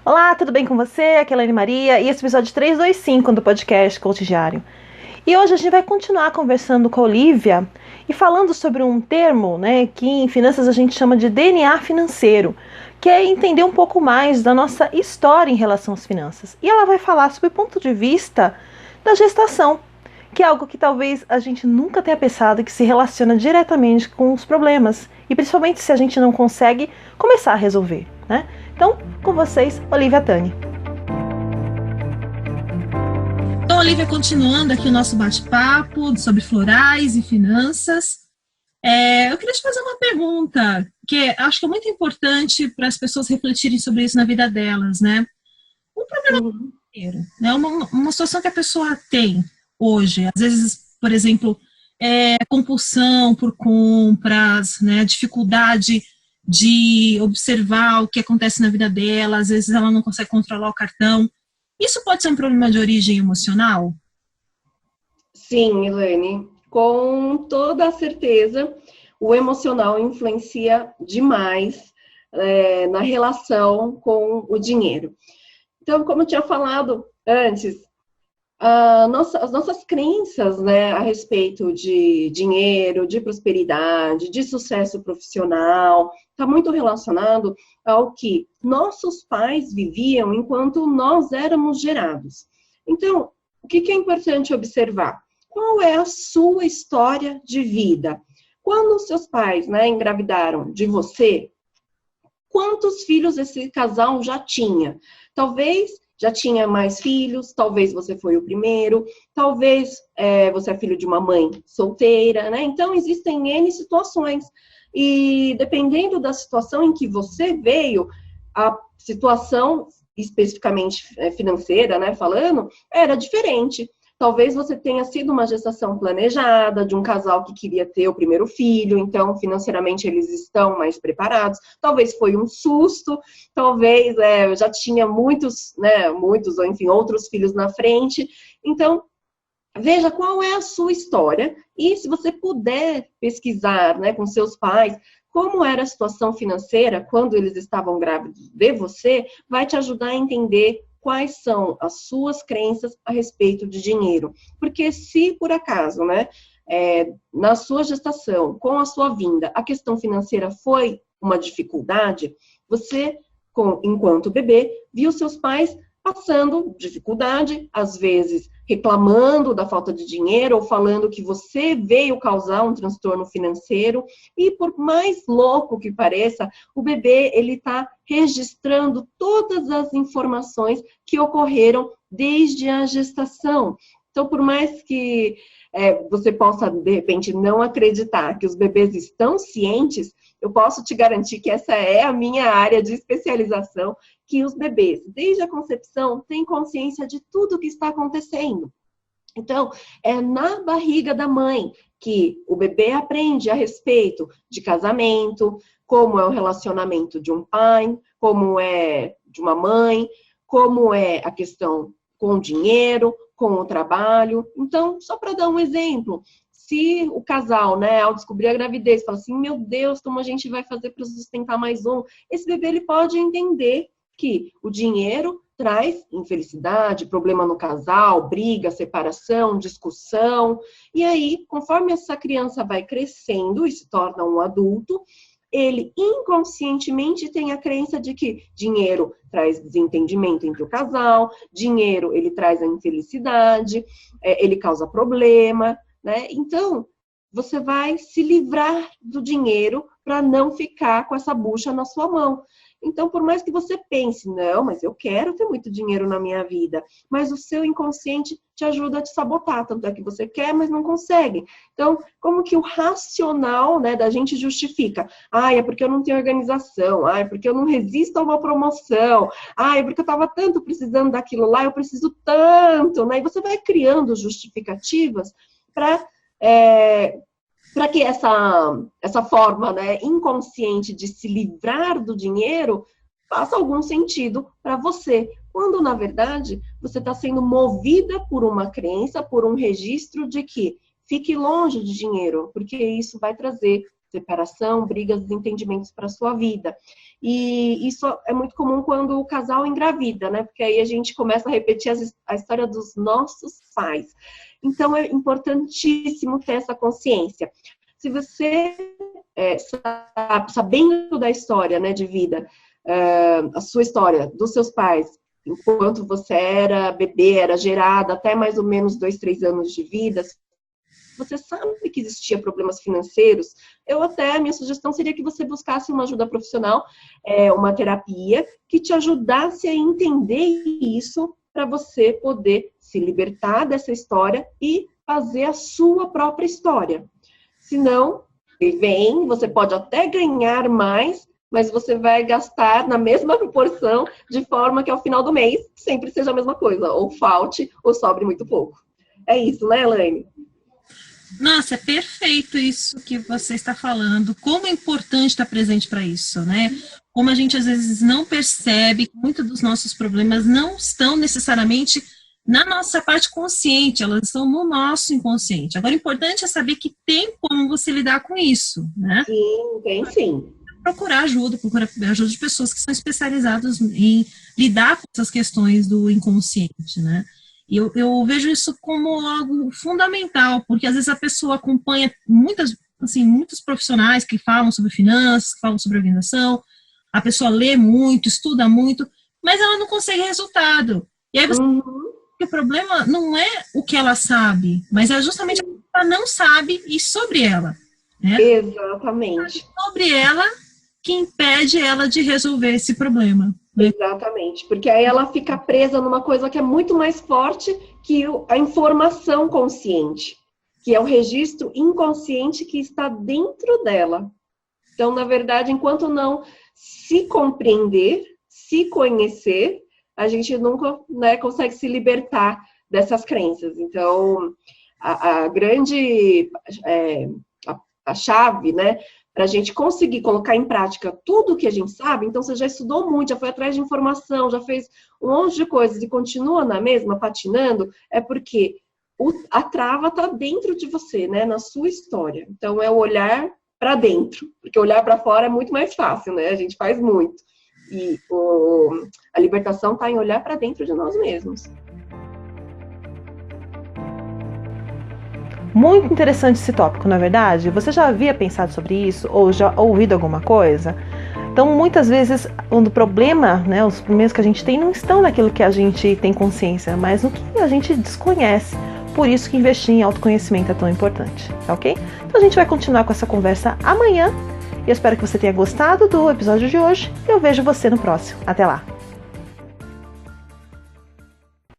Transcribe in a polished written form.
Olá, tudo bem com você? Aqui é a Elaine Maria e esse é o episódio 325 do podcast Coach Diário. E hoje a gente vai continuar conversando com a Olivia e falando sobre um termo, que em finanças a gente chama de DNA financeiro, que é entender um pouco mais da nossa história em relação às finanças. E ela vai falar sobre o ponto de vista da gestação, que é algo que talvez a gente nunca tenha pensado que se relaciona diretamente com os problemas, e principalmente se a gente não consegue começar a resolver, né? Então, com vocês, Olivia Tani. Então, Olivia, continuando aqui o nosso bate-papo sobre florais e finanças, eu queria te fazer uma pergunta, que acho que é muito importante para as pessoas refletirem sobre isso na vida delas, né? Um problema financeiro, né? Uma situação que a pessoa tem hoje, às vezes, por exemplo, compulsão por compras, né? Dificuldade de observar o que acontece na vida dela, às vezes ela não consegue controlar o cartão. Isso pode ser um problema de origem emocional? Sim, Elaine, com toda a certeza, o emocional influencia demais na relação com o dinheiro. Então, como eu tinha falado antes, as nossas crenças, né, a respeito de dinheiro, de prosperidade, de sucesso profissional, está muito relacionado ao que nossos pais viviam enquanto nós éramos gerados. Então, o que é importante observar? Qual é a sua história de vida? Quando os seus pais, né, engravidaram de você, quantos filhos esse casal já tinha? Talvez já tinha mais filhos, talvez você foi o primeiro, talvez você é filho de uma mãe solteira, né? Então, existem N situações. E dependendo da situação em que você veio, a situação especificamente financeira, né, falando, era diferente. Talvez você tenha sido uma gestação planejada, de um casal que queria ter o primeiro filho, então financeiramente eles estão mais preparados. Talvez foi um susto, talvez já tinha muitos, ou enfim, outros filhos na frente. Então, veja qual é a sua história e se você puder pesquisar, né, com seus pais, como era a situação financeira quando eles estavam grávidos de você, vai te ajudar a entender quais são as suas crenças a respeito de dinheiro. Porque se por acaso, né, na sua gestação, com a sua vinda, a questão financeira foi uma dificuldade, você, enquanto bebê, viu seus pais passando dificuldade, às vezes reclamando da falta de dinheiro ou falando que você veio causar um transtorno financeiro. E por mais louco que pareça, o bebê ele está registrando todas as informações que ocorreram desde a gestação. Então, por mais que você possa, de repente, não acreditar que os bebês estão cientes, eu posso te garantir que essa é a minha área de especialização, que os bebês, desde a concepção, têm consciência de tudo o que está acontecendo. Então, é na barriga da mãe que o bebê aprende a respeito de casamento, como é o relacionamento de um pai, como é de uma mãe, como é a questão com o dinheiro, com o trabalho. Então, só para dar um exemplo, se o casal, né, ao descobrir a gravidez, fala assim, meu Deus, como a gente vai fazer para sustentar mais um? Esse bebê ele pode entender que o dinheiro traz infelicidade, problema no casal, briga, separação, discussão. E aí, conforme essa criança vai crescendo e se torna um adulto, ele inconscientemente tem a crença de que dinheiro traz desentendimento entre o casal, dinheiro ele traz a infelicidade, ele causa problema, né? Então, você vai se livrar do dinheiro para não ficar com essa bucha na sua mão. Então, por mais que você pense, não, mas eu quero ter muito dinheiro na minha vida, mas o seu inconsciente te ajuda a te sabotar, tanto é que você quer, mas não consegue. Então, como que o racional, né, da gente justifica? É porque eu não tenho organização, é porque eu não resisto a uma promoção, é porque eu estava tanto precisando daquilo lá, eu preciso tanto, né? E você vai criando justificativas para que essa forma, né, inconsciente de se livrar do dinheiro faça algum sentido para você. Quando, na verdade, você está sendo movida por uma crença, por um registro de que fique longe de dinheiro, porque isso vai trazer separação, brigas, desentendimentos para sua vida. E isso é muito comum quando o casal engravida, né? Porque aí a gente começa a repetir a história dos nossos pais. Então, é importantíssimo ter essa consciência. Se você, sabendo da história, né, de vida, a sua história dos seus pais, enquanto você era bebê, era gerada até mais ou menos 2, 3 anos de vida, você sabe que existia problemas financeiros, minha sugestão seria que você buscasse uma ajuda profissional, uma terapia, que te ajudasse a entender isso, para você poder se libertar dessa história e fazer a sua própria história. Senão, você pode até ganhar mais, mas você vai gastar na mesma proporção, de forma que ao final do mês sempre seja a mesma coisa, ou falte, ou sobre muito pouco. É isso, né, Elaine? Nossa, é perfeito isso que você está falando. Como é importante estar presente para isso, né? Como a gente às vezes não percebe que muitos dos nossos problemas não estão necessariamente na nossa parte consciente, elas estão no nosso inconsciente. Agora, o importante é saber que tem como você lidar com isso, né? Sim, tem sim. Procurar ajuda de pessoas que são especializadas em lidar com essas questões do inconsciente, né? E eu vejo isso como algo fundamental, porque às vezes a pessoa acompanha muitos profissionais que falam sobre finanças, que falam sobre organização, a pessoa lê muito, estuda muito, mas ela não consegue resultado. E aí o problema não é o que ela sabe, mas é justamente o que ela não sabe e sobre ela. Né? Exatamente. Sobre ela que impede ela de resolver esse problema. Né? Exatamente, porque aí ela fica presa numa coisa que é muito mais forte que a informação consciente, que é o registro inconsciente que está dentro dela. Então, na verdade, enquanto não se compreender, se conhecer, a gente nunca, né, consegue se libertar dessas crenças. Então, a grande a chave, né, para a gente conseguir colocar em prática tudo o que a gente sabe, então você já estudou muito, já foi atrás de informação, já fez um monte de coisas e continua na mesma, patinando, é porque a trava está dentro de você, né, na sua história. Então, é o olhar para dentro, porque olhar para fora é muito mais fácil, né, a gente faz muito. E a libertação está em olhar para dentro de nós mesmos. Muito interessante esse tópico, não é verdade? Você já havia pensado sobre isso ou já ouvido alguma coisa? Então, muitas vezes, o problema, né, os problemas que a gente tem não estão naquilo que a gente tem consciência, mas no que a gente desconhece. Por isso que investir em autoconhecimento é tão importante, tá ok? Então, a gente vai continuar com essa conversa amanhã. Eu espero que você tenha gostado do episódio de hoje e eu vejo você no próximo. Até lá!